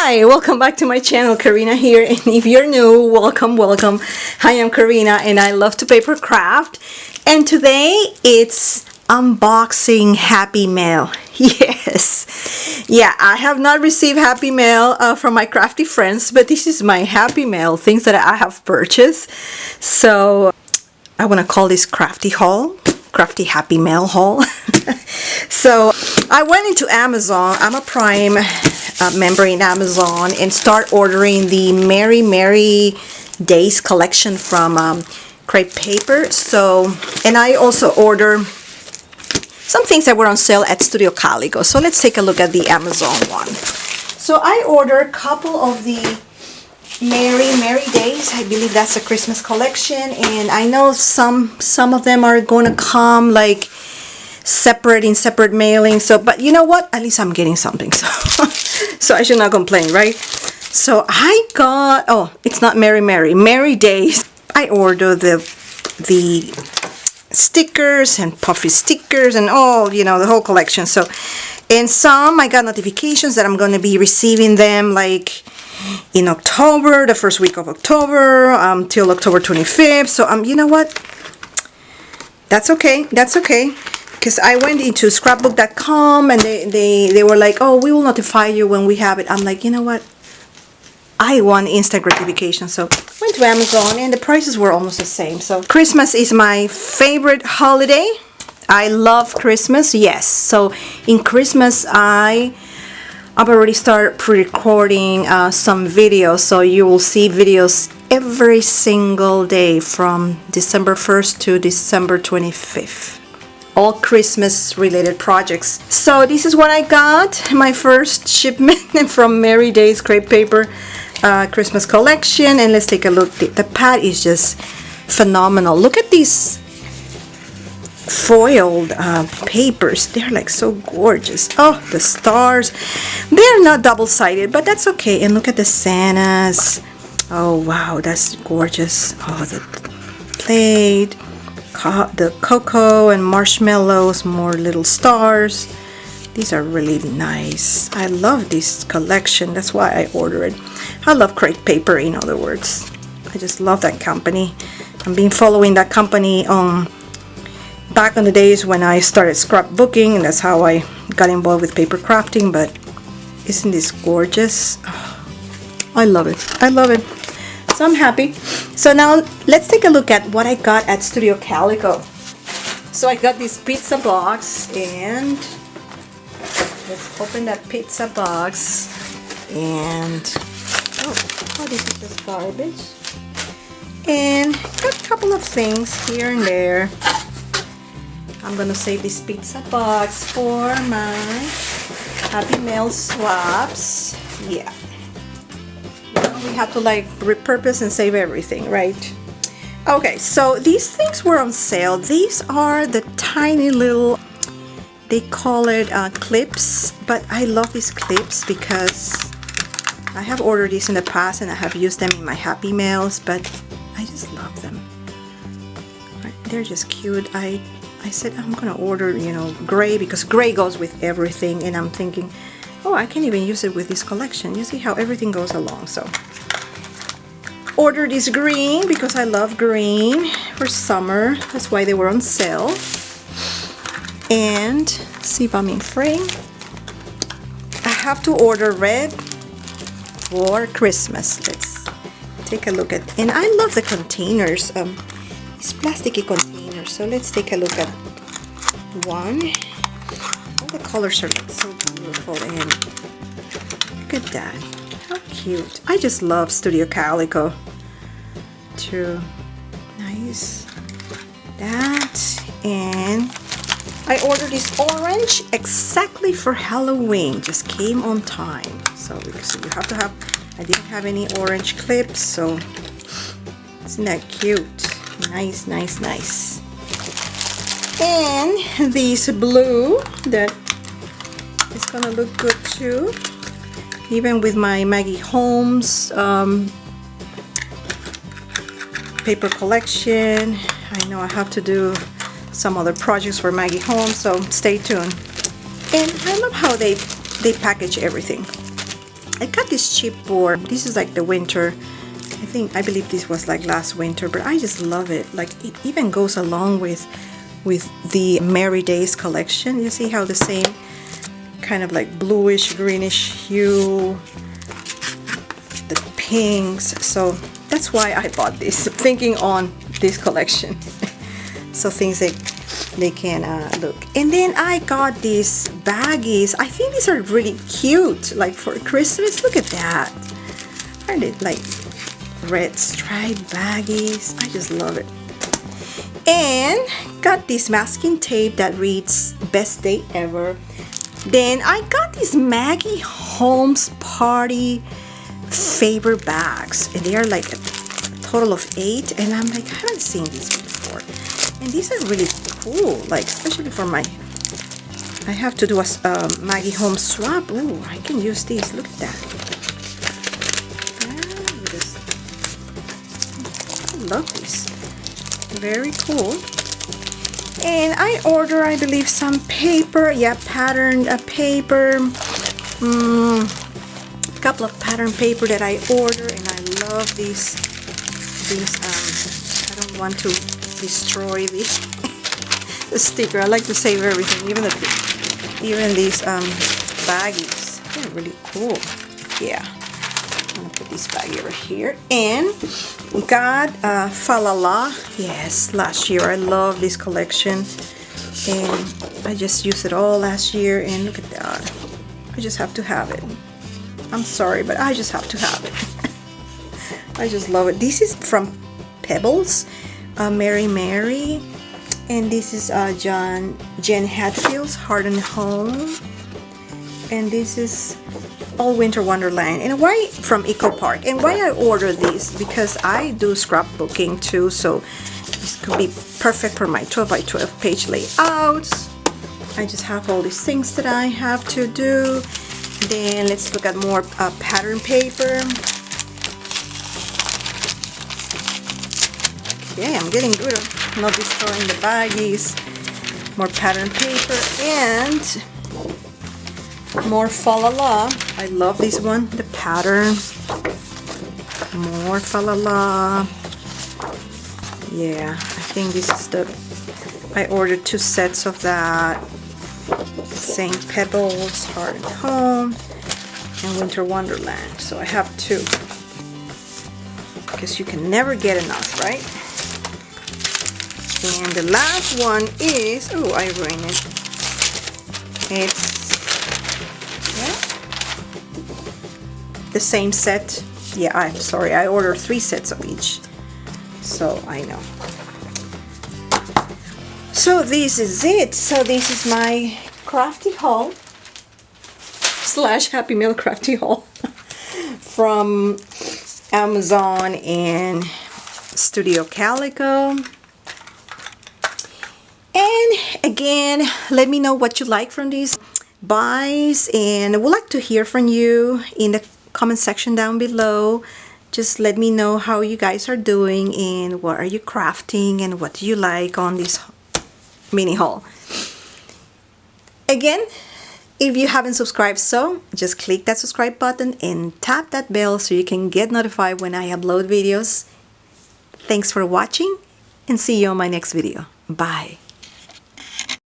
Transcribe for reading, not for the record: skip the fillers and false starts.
Hi, welcome back to my channel. Karina here, and if you're new, welcome. Hi, I'm Karina and I love to paper craft, and today it's unboxing Happy Mail. Yes, yeah, I have not received Happy Mail from my crafty friends, but this is my Happy Mail, things that I have purchased. So I want to call this Crafty haul, Crafty Happy Mail haul. So I went into Amazon. I'm a Prime member in Amazon, and start ordering the Merry Days collection from Crepe Paper. So, and I also order some things that were on sale at Studio Calico. So let's take a look at the Amazon one. So I ordered a couple of the Merry Days. I believe that's a Christmas collection, and I know some of them are going to come like separate mailing. So, but you know what? At least I'm getting something. So I should not complain, right? So I got, oh, it's not Merry Days. I ordered the stickers and puffy stickers and all, you know, the whole collection. So, and some I got notifications that I'm going to be receiving them like in October, the first week of October, till October 25th. So you know what? That's okay. Because I went into scrapbook.com and they were like, oh, we will notify you when we have it. I'm like, you know what? I want instant gratification. So I went to Amazon and the prices were almost the same. So Christmas is my favorite holiday. I love Christmas, yes. So in Christmas, I've already started pre-recording some videos. So you will see videos every single day from December 1st to December 25th. All Christmas related projects. So this is what I got, my first shipment from Merry Days Crepe Paper Christmas collection. And let's take a look. The pad is just phenomenal. Look at these foiled papers. They're like so gorgeous. Oh, the stars. They're not double-sided, but that's okay. And look at the Santas. Oh wow, that's gorgeous. Oh, the plate, the cocoa and marshmallows, more little stars. These are really nice. I love this collection. That's why I ordered it. I love Crepe Paper, in other words. I just love that company. I've been following that company back in the days when I started scrapbooking, and that's how I got involved with paper crafting. But isn't this gorgeous? Oh, I love it. So I'm happy. So now let's take a look at what I got at Studio Calico. So I got this pizza box, and let's open that pizza box. And oh, this is just garbage. And got a couple of things here and there. I'm gonna save this pizza box for my Happy Mail swaps. Yeah. We have to like repurpose and save everything, right? Okay, so these things were on sale. These are the tiny little, they call it clips, but I love these clips because I have ordered these in the past and I have used them in my Happy Mails, but I just love them. They're just cute. I said I'm gonna order, you know, gray, because gray goes with everything, and I'm thinking, oh, I can even use it with this collection. You see how everything goes along. So ordered this green because I love green for summer. That's why they were on sale. And see if I'm in frame. I have to order red for Christmas. Let's take a look at, and I love the containers. These plasticky containers. So let's take a look at one. All the colors are so beautiful, and look at that. How cute. I just love Studio Calico too. Nice. That, and I ordered this orange exactly for Halloween. Just came on time. So because you have to have, I didn't have any orange clips, so isn't that cute? Nice. And this blue that is gonna look good too, even with my Maggie Holmes paper collection. I know I have to do some other projects for Maggie Holmes, so stay tuned. And I love how they package everything. I got this cheap board. This is like the winter. I believe this was like last winter, but I just love it. Like it even goes along with the Merry Days collection. You see how the same kind of like bluish greenish hue, the pinks. So that's why I bought this, thinking on this collection. So things they can look. And then I got these baggies. I think these are really cute, like for Christmas. Look at that. Aren't they like red striped baggies? I just love it. And got this masking tape that reads best date ever. Then I got these Maggie Holmes party favor bags, and they are like a total of 8, and I'm like, I haven't seen these before, and these are really cool, like especially for my, I have to do a Maggie Holmes swap. Ooh, I can use these. Look at that. I love this. Very cool. And I order, I believe, some paper. Yeah, patterned paper. A couple of pattern paper that I order, and I love these. I don't want to destroy the sticker. I like to save everything, even these baggies. They're really cool. Yeah. I'm gonna put this baggie over here. And got Falala. Yes, last year I love this collection, and I just used it all last year, and look at that. I just have to have it. I'm sorry, but I just have to have it. I just love it. This is from Pebbles, Mary Mary, and this is Jen Hatfield's Heart and Home, and this is All Winter Wonderland. And why from Eco Park? And why I order these? Because I do scrapbooking too, so this could be perfect for my 12 by 12 page layouts. I just have all these things that I have to do. Then let's look at more pattern paper. Okay, I'm getting good at not destroying the baggies. More pattern paper and more Falala. I love this one, the pattern. More Falala. Yeah, I think this is I ordered 2 sets of that. St. Pebbles, Heart and Home, and Winter Wonderland. So I have 2. Because you can never get enough, right? And the last one is, oh, I ruined it. It's the same set. Yeah, I'm sorry, I ordered 3 sets of each, so I know. So this is it. So this is my Crafty haul / Happy Meal Crafty haul from Amazon and Studio Calico. And again, let me know what you like from these buys, and I would like to hear from you in the comment section down below. Just let me know how you guys are doing and what are you crafting and what do you like on this mini haul. Again, if you haven't subscribed, so just click that subscribe button and tap that bell so you can get notified when I upload videos. Thanks for watching, and see you on my next video. Bye.